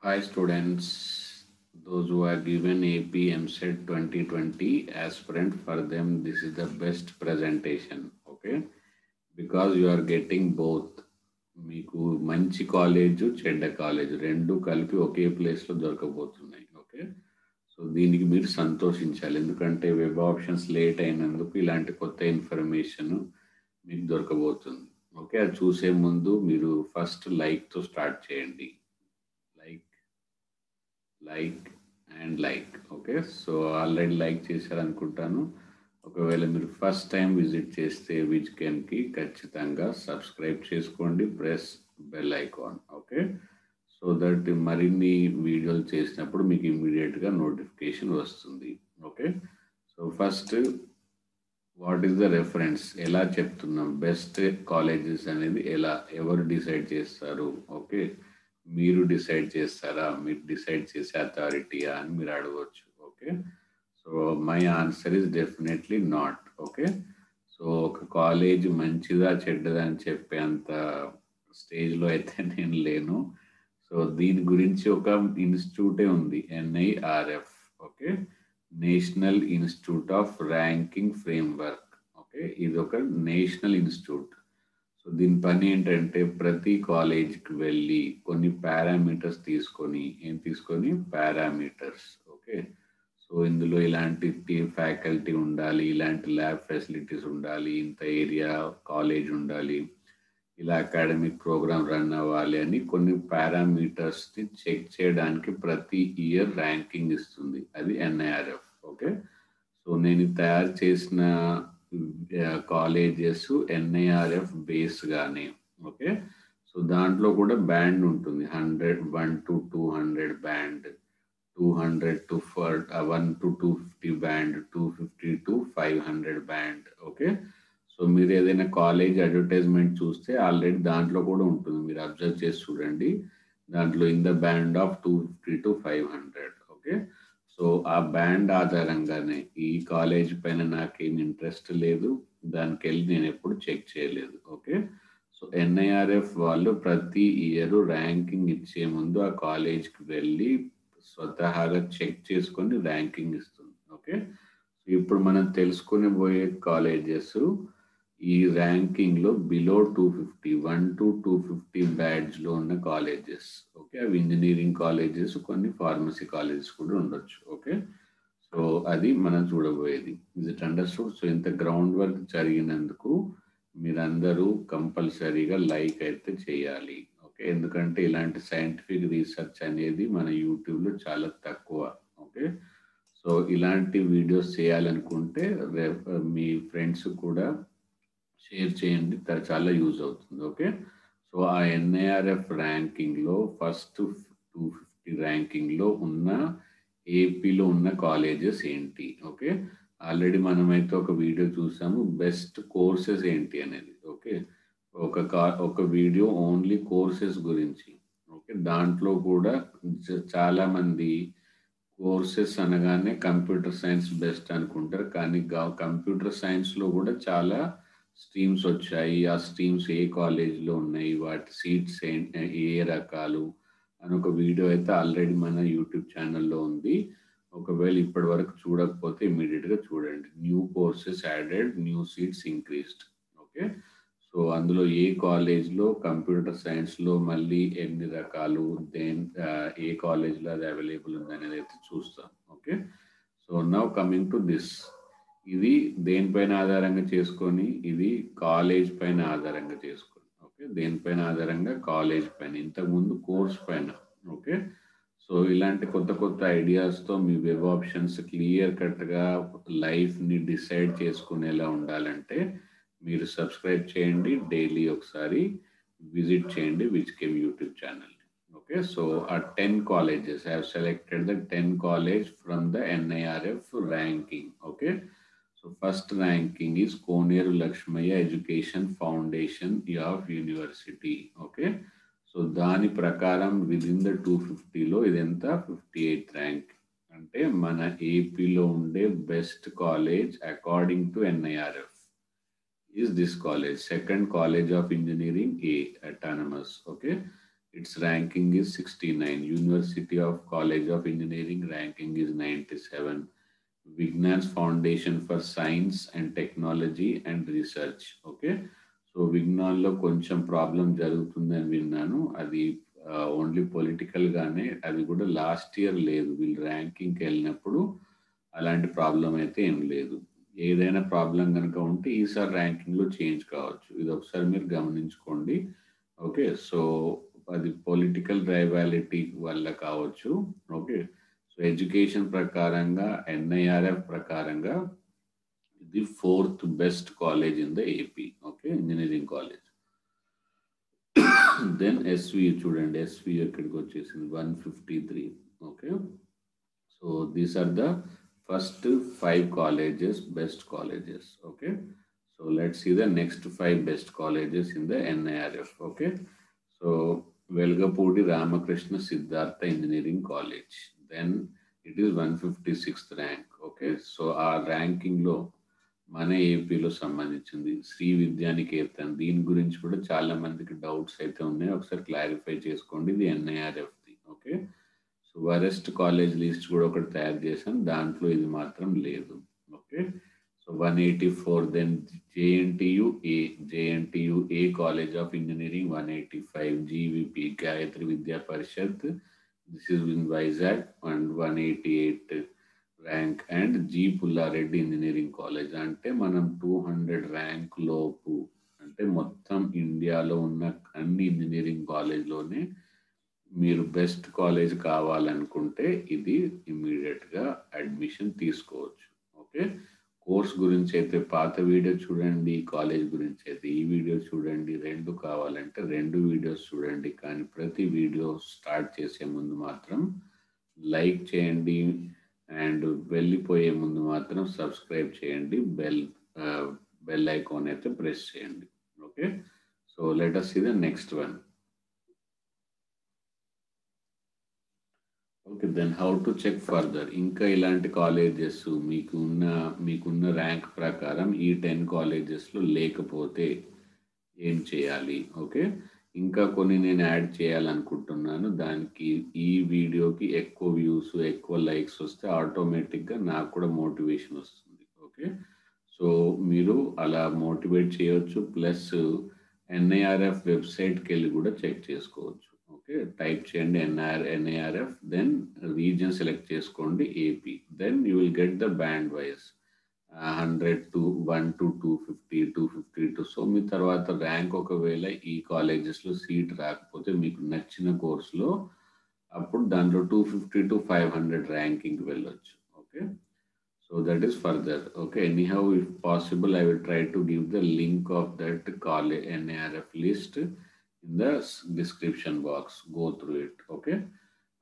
Hi students, those who are given AP MSET 2020 aspirant, for them this is the best presentation, okay? Because you are getting both. మీకు మంచి college చెడ్డ college రెండు కలిపి ఒకే ప్లేస్లో దొరకబోతున్నాయి, okay? So దీనికి మీరు సంతోషించాలి, ఎందుకంటే వెబ్ ఆప్షన్స్ లేట్ అయినందుకు ఇలాంటి కొత్త ఇన్ఫర్మేషన్ మీకు దొరకబోతుంది, ఓకే? అది చూసే ముందు మీరు ఫస్ట్ లైక్తో స్టార్ట్ చేయండి. Like and like, okay? So already like చేశారనుకుంటాను. ఒకవేళ మీరు ఫస్ట్ టైం విజిట్ చేస్తే విజ్కెన్కి ఖచ్చితంగా సబ్స్క్రైబ్ చేసుకోండి, press bell icon, okay? So that మరిన్ని వీడియోలు చేసినప్పుడు మీకు ఇమ్మీడియట్గా నోటిఫికేషన్ వస్తుంది, okay? So first what is the reference, ఎలా చెప్తున్నాం బెస్ట్ కాలేజెస్ అనేది ఎవరు డిసైడ్ చేస్తారు, ఓకే? మీరు డిసైడ్ చేస్తారా, మీరు డిసైడ్ చేసే అథారిటీయా అని మీరు అడగవచ్చు, okay? So my answer is definitely not, okay? So ఒక కాలేజ్ మంచిదా చెడ్డదా అని చెప్పేంత స్టేజ్లో అయితే నేను లేను. సో దీని గురించి ఒక ఇన్స్టిట్యూటే ఉంది, NIRF, okay? National institute of ranking framework, okay? ఇది ఒక నేషనల్ ఇన్స్టిట్యూట్. సో దీని పని ఏంటంటే ప్రతి కాలేజ్కి వెళ్ళి కొన్ని పారామీటర్స్ తీసుకొని పారామీటర్స్, ఓకే? సో ఇందులో ఇలాంటి ఫ్యాకల్టీ ఉండాలి, ఇలాంటి ల్యాబ్ ఫెసిలిటీస్ ఉండాలి, ఇంత ఏరియా కాలేజ్ ఉండాలి, ఇలా అకాడమిక్ ప్రోగ్రామ్ రన్ అవ్వాలి అని కొన్ని పారామీటర్స్ని చెక్ చేయడానికి ప్రతి ఇయర్ ర్యాంకింగ్ ఇస్తుంది, అది NIRF, ఓకే? సో నేను తయారు చేసిన కాలేజెస్ NIRF బేస్గానే, ఓకే? సో దాంట్లో కూడా బ్యాండ్ ఉంటుంది, 101 to 200 band, 200 to 1 to 250 band, 250 to 500 band, okay? So మీరు ఏదైనా కాలేజ్ అడ్వర్టైజ్మెంట్ చూస్తే ఆల్రెడీ దాంట్లో కూడా ఉంటుంది, మీరు అబ్జర్వ్ చేసి చూడండి, దాంట్లో in the band of 250 to 500, okay? So ఆ బ్యాండ్ ఆధారంగానే ఈ కాలేజ్ పైన నాకేం ఇంట్రెస్ట్ లేదు, దానికి వెళ్ళి నేను ఎప్పుడు చెక్ చేయలేదు, ఓకే? సో NIRF వాళ్ళు ప్రతి ఇయర్ ర్యాంకింగ్ ఇచ్చే ముందు ఆ కాలేజ్కి వెళ్ళి స్వతహాగా చెక్ చేసుకొని ర్యాంకింగ్ ఇస్తుంది, ఓకే? సో ఇప్పుడు మనం తెలుసుకుని పోయే కాలేజెస్ ఈ ర్యాంకింగ్లో బిలో 250, 1 to 250 బ్యాడ్జ్లో ఉన్న కాలేజెస్, ఓకే? అవి ఇంజనీరింగ్ కాలేజెస్, కొన్ని ఫార్మసీ కాలేజెస్ కూడా ఉండొచ్చు, ఓకే? సో అది మనం చూడబోయేది. Is it understood? సో ఇంత గ్రౌండ్ వర్క్ జరిగినందుకు మీరందరూ కంపల్సరీగా లైక్ అయితే చేయాలి, ఓకే? ఎందుకంటే ఇలాంటి సైంటిఫిక్ రీసెర్చ్ అనేది మన యూట్యూబ్లో చాలా తక్కువ, ఓకే? సో ఇలాంటి వీడియోస్ చేయాలనుకుంటే మీ ఫ్రెండ్స్ కూడా షేర్ చేయండి, చాలా యూజ్ అవుతుంది, ఓకే? సో ఆ NIRF ర్యాంకింగ్లో ఫస్ట్ 250 ర్యాంకింగ్లో ఉన్న ఏపీలో ఉన్న కాలేజెస్ ఏంటి, ఓకే? ఆల్రెడీ మనమైతే ఒక వీడియో చూసాము బెస్ట్ కోర్సెస్ ఏంటి అనేది, ఓకే? ఒక వీడియో ఓన్లీ కోర్సెస్ గురించి, ఓకే? దాంట్లో కూడా చాలామంది కోర్సెస్ అనగానే కంప్యూటర్ సైన్స్ బెస్ట్ అనుకుంటారు, కానీ కంప్యూటర్ సైన్స్లో కూడా చాలా స్ట్రీమ్స్ వచ్చాయి, ఆ స్ట్రీమ్స్ ఏ కాలేజ్లో ఉన్నాయి, వాటి సీట్స్ ఏ రకాలు అని ఒక వీడియో అయితే ఆల్రెడీ మన యూట్యూబ్ ఛానల్లో ఉంది. ఒకవేళ ఇప్పటి వరకు చూడకపోతే ఇమీడియట్గా చూడండి. New courses added, new seats increased, okay? So అందులో ఏ కాలేజ్లో కంప్యూటర్ సైన్స్లో మళ్ళీ ఎన్ని రకాలు, ఏ కాలేజ్లో అది అవైలబుల్ ఉంది అనేది అయితే చూస్తాం, okay? So now coming to this, ఇది దేనిపైన ఆధారంగా చేసుకొని, ఇది కాలేజ్ పైన ఆధారంగా చేసుకొని, ఓకే? దేనిపైన ఆధారంగా, కాలేజ్ పైన, ఇంతకుముందు కోర్స్ పైన, ఓకే? సో ఇలాంటి కొత్త కొత్త ఐడియాస్తో మీ వెబ్ ఆప్షన్స్ క్లియర్ కట్గా లైఫ్ని డిసైడ్ చేసుకునేలా ఉండాలంటే మీరు సబ్స్క్రైబ్ చేయండి, డైలీ ఒకసారి విజిట్ చేయండి విజ్కెమ్ యూట్యూబ్ ఛానల్, ఓకే? సో ఆ 10 colleges, I have selected the 10 college from the NIRF ranking, okay? So first ranking is Koneru Lakshmaya Education Foundation of University, okay? So దాని ప్రకారం within the 250లో ఇది ఎంత, 58th rank, అంటే మన ఏపీలో ఉండే best college according to NIRF is this college, second college of engineering A, autonomous, okay? its ranking is 69. University of College of Engineering ranking is 97. Vignan's Foundation for Science and Technology and Research. Okay, so విజ్ఞాన్లో కొంచెం problem జరుగుతుందని విన్నాను. అది only పొలిటికల్గానే, అది కూడా last year లేదు. వీళ్ళు ర్యాంకింగ్కి వెళ్ళినప్పుడు అలాంటి ప్రాబ్లం అయితే ఏం లేదు. ఏదైనా ప్రాబ్లం కనుక ఉంటే ఈసారి ర్యాంకింగ్లో చేంజ్ కావచ్చు. ఇది ఒకసారి మీరు గమనించుకోండి. ఓకే, సో అది పొలిటికల్ రైవాలిటీ వల్ల కావచ్చు. ఓకే, సో ఎడ్యుకేషన్ ప్రకారంగా ఎన్ఐఆర్ఎఫ్ ప్రకారంగా ఇది 4th best college in the AP. Okay, engineering college. Then SV చూడండి, ఎస్వి ఎక్కడికి వచ్చేసింది 153. Okay, so these are the first 5 colleges, best colleges. Okay, so let's see the next 5 best colleges in the NIRF. Okay, so Velgapudi Ramakrishna Siddhartha Engineering College, then it is 156th rank. Okay, so our ranking లో మన ఏపీలో సంబంధించింది శ్రీ విద్యానికేతన్. దీని గురించి కూడా చాలా మందికి doubts అయితే ఉన్నాయి, ఒకసారి క్లారిఫై చేసుకోండి. ఇది ఎన్ఐఆర్ఎఫ్ది. Okay, so worst college list కూడా ఒకటి తయారు చేశాను, దాంట్లో ఇది మాత్రం లేదు. Okay, so 184. Then JNTU college of engineering 185. GVP Gayatri Vidya Parishad, this is in Vizag and 188 rank. And G Pulla Reddy engineering college, అంటే మనం 200 ర్యాంక్ లోపు, అంటే మొత్తం ఇండియాలో ఉన్న అన్ని ఇంజనీరింగ్ కాలేజ్లోనే మీరు బెస్ట్ కాలేజ్ కావాలనుకుంటే ఇది ఇమ్మీడియట్గా అడ్మిషన్ తీసుకోవచ్చు. ఓకే, కోర్స్ గురించి అయితే పాత వీడియో చూడండి, కాలేజ్ గురించి అయితే ఈ వీడియో చూడండి. రెండు కావాలంటే రెండు వీడియోస్ చూడండి. కానీ ప్రతి వీడియో స్టార్ట్ చేసే ముందు మాత్రం లైక్ చేయండి, అండ్ వెళ్ళిపోయే ముందు మాత్రం సబ్స్క్రైబ్ చేయండి, బెల్ ఐకాన్ అయితే ప్రెస్ చేయండి. Okay, so let us see the next one. Okay, then how to check further. ఇంకా ఇలాంటి కాలేజెస్ మీకున్న ర్యాంక్ ప్రకారం ఈ 10 కాలేజెస్లో లేకపోతే ఏం చేయాలి? ఓకే, ఇంకా కొన్ని నేను యాడ్ చేయాలనుకుంటున్నాను. దానికి ఈ వీడియోకి ఎక్కువ వ్యూస్, ఎక్కువ లైక్స్ వస్తే ఆటోమేటిక్గా నాకు కూడా మోటివేషన్ వస్తుంది. ఓకే, సో మీరు అలా మోటివేట్ చేయవచ్చు. ప్లస్ ఎన్ఐఆర్ఎఫ్ వెబ్సైట్కి వెళ్ళి కూడా చెక్ చేసుకోవచ్చు. ఓకే, టైప్ చేయండి ఎన్ఐఆర్ఎఫ్, దెన్ రీజన్ సెలెక్ట్ చేసుకోండి AP, then you will get the band wise 100 to 1 to 250, 250 to. So మీ తర్వాత ర్యాంక్ ఒకవేళ ఈ కాలేజెస్లో సీట్ రాకపోతే మీకు నచ్చిన కోర్సులో, అప్పుడు దాంట్లో 250 to 500 ర్యాంకింగ్ వెళ్ళొచ్చు. Okay, so that is further. Okay, anyhow, if possible, I will try to give the link of that college NIRF list in the description box. Go through it. Okay,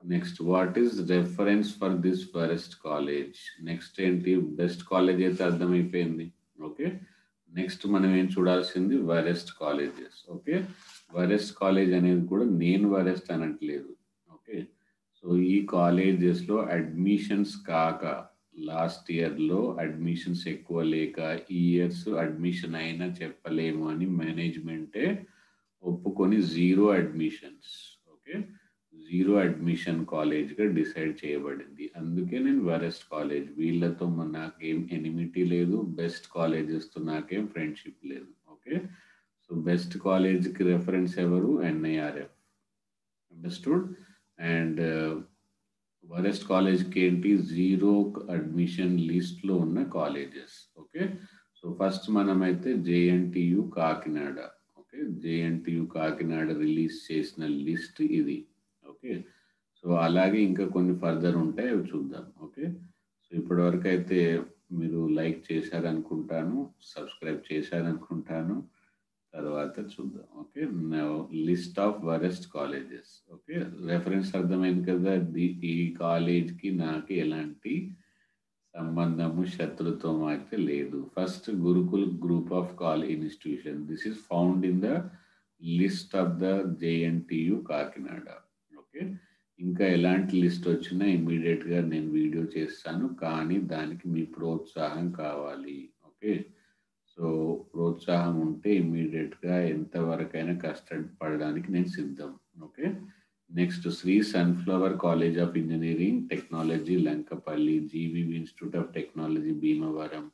next, what is reference for this first college? Next ఏంటి, best college అయితే అర్థమైపోయింది. Okay, next మనం ఏం చూడాల్సింది, worst colleges. Okay, worst college అనేది కూడా నేను worst అనట్లేదు. ఓకే, సో ఈ కాలేజెస్లో అడ్మిషన్స్ కాక, లాస్ట్ ఇయర్లో అడ్మిషన్స్ ఎక్కువ లేక, ఈ ఇయర్స్ అడ్మిషన్ అయినా చెప్పలేము అని మేనేజ్మెంటే ఒప్పుకొని 0 అడ్మిషన్స్. ఓకే, 0 అడ్మిషన్ కాలేజ్గా డిసైడ్ చేయబడింది. అందుకే నేను వరెస్ట్ కాలేజ్, వీళ్ళతో నాకేం ఎనిమిటీ లేదు, బెస్ట్ కాలేజెస్తో నాకేం ఫ్రెండ్షిప్ లేదు. ఓకే, సో బెస్ట్ కాలేజ్కి రెఫరెన్స్ ఎవరు, ఎన్ఐఆర్ఎఫ్. అండర్స్టూడ్. అండ్ వరెస్ట్ కాలేజ్కి ఏంటి, 0 అడ్మిషన్ లిస్ట్లో ఉన్న కాలేజెస్. ఓకే, సో ఫస్ట్ మనమైతే JNTU Kakinada. Okay, JNTU Kakinada release చేసిన లిస్ట్ ఇది. ఓకే, సో అలాగే ఇంకా కొన్ని ఫర్దర్ ఉంటాయి, అవి చూద్దాం. ఓకే, సో ఇప్పటివరకు అయితే మీరు లైక్ చేశారనుకుంటాను, సబ్స్క్రైబ్ చేశారనుకుంటాను. తర్వాత చూద్దాం. Okay, list of worst colleges. Okay, reference అర్థమైంది కదా. ఈ కాలేజ్కి నాకు ఎలాంటి సంబంధము, శత్రుత్వం అయితే లేదు. First, Gurukul group of college institution. This is found in the list of the JNTU Kakinada. Okay, ఇంకా ఎలాంటి లిస్ట్ వచ్చినా ఇమ్మీడియట్గా నేను వీడియో చేస్తాను, కానీ దానికి మీ ప్రోత్సాహం కావాలి. ఓకే, సో ప్రోత్సాహం ఉంటే ఇమ్మీడియట్గా ఎంతవరకైనా కష్టపడడానికి నేను సిద్ధం. Okay, Okay. Next, Sri Sunflower College of Engineering Technology, Lankapalli, GVV Institute of Technology, Bhimavaram,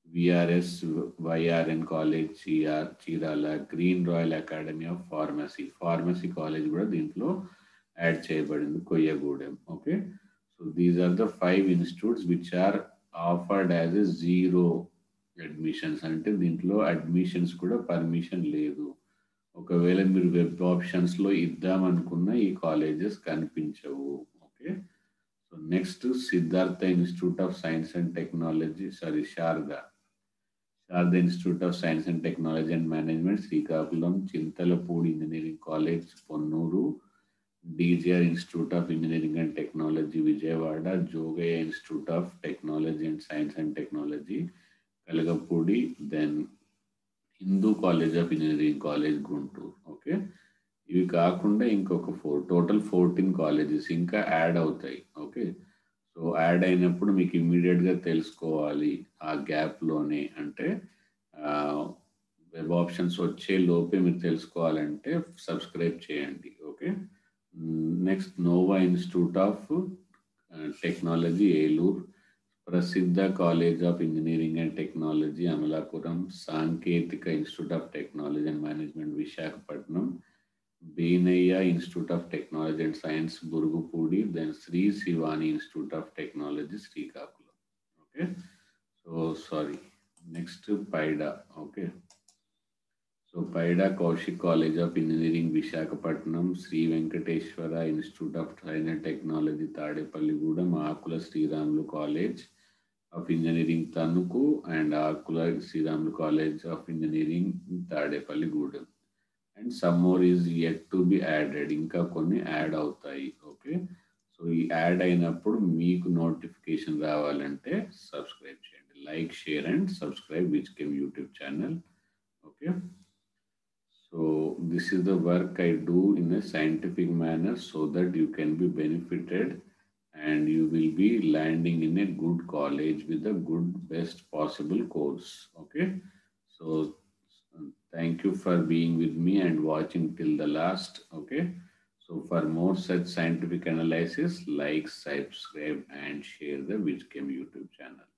VRS YRN College, Chirala, Green Royal Academy of Pharmacy. Pharmacy College కూడా దీంట్లో యాడ్ చేయబడింది Koyyagudem. Okay, so these are the 5 institutes which are offered as a zero admissions. అంటే దీంట్లో admissions కూడా permission లేదు. ఒకవేళ మీరు web ఆప్షన్స్లో ఇద్దామనుకున్న ఈ కాలేజెస్ కనిపించవు. Okay, so next Siddhartha institute of science and technology, Sharada institute of science and technology and management, Srikakulam. Chintalapudi engineering college, Ponnur. DGR institute of engineering and technology, Vijayawada. Jogaiah institute of technology and science and technology, Kalagapudi. Then Hindu college of engineering college, Guntur. Okay, ఇవి కాకుండా ఇంకొక total 14 colleges ఇంకా add అవుతాయి. Okay, so add అయినప్పుడు మీకు ఇమ్మీడియట్గా తెలుసుకోవాలి ఆ గ్యాప్లోనే. అంటే వెబ్ ఆప్షన్స్ వచ్చే లోపే మీరు తెలుసుకోవాలంటే సబ్స్క్రైబ్ చేయండి. Okay, next Nova institute of technology, Eluru. Prasiddha college of engineering and technology, Amalapuram. Sanketika institute of technology and management, Visakhapatnam. Beenaiah institute of technology and science, Burugupudi. Then Sri Shivani institute of technology, Srikakulam. Okay, so next Paida. Okay, so Paida Kaushik college of engineering, Visakhapatnam. Sri Venkateswara institute of science and technology, Tadepalligudem. Akula Sriramulu college of engineering, Tanuku. And Akula Sriramulu college of engineering, Tadepalligudem. And some more is yet to be added. ఇంకా కొన్ని add అవుతాయి. Okay, so ఈ add అయినప్పుడు మీకు notification రావాలంటే subscribe చేయండి. Like, share and subscribe విజ్కెమ్ YouTube channel. Okay, so this is the work I do in a scientific manner so that you can be benefited and you will be landing in a good college with a good best possible course. Okay, so thank you for being with me and watching till the last. Okay, so for more such scientific analysis, like, subscribe and share the WizChem YouTube channel.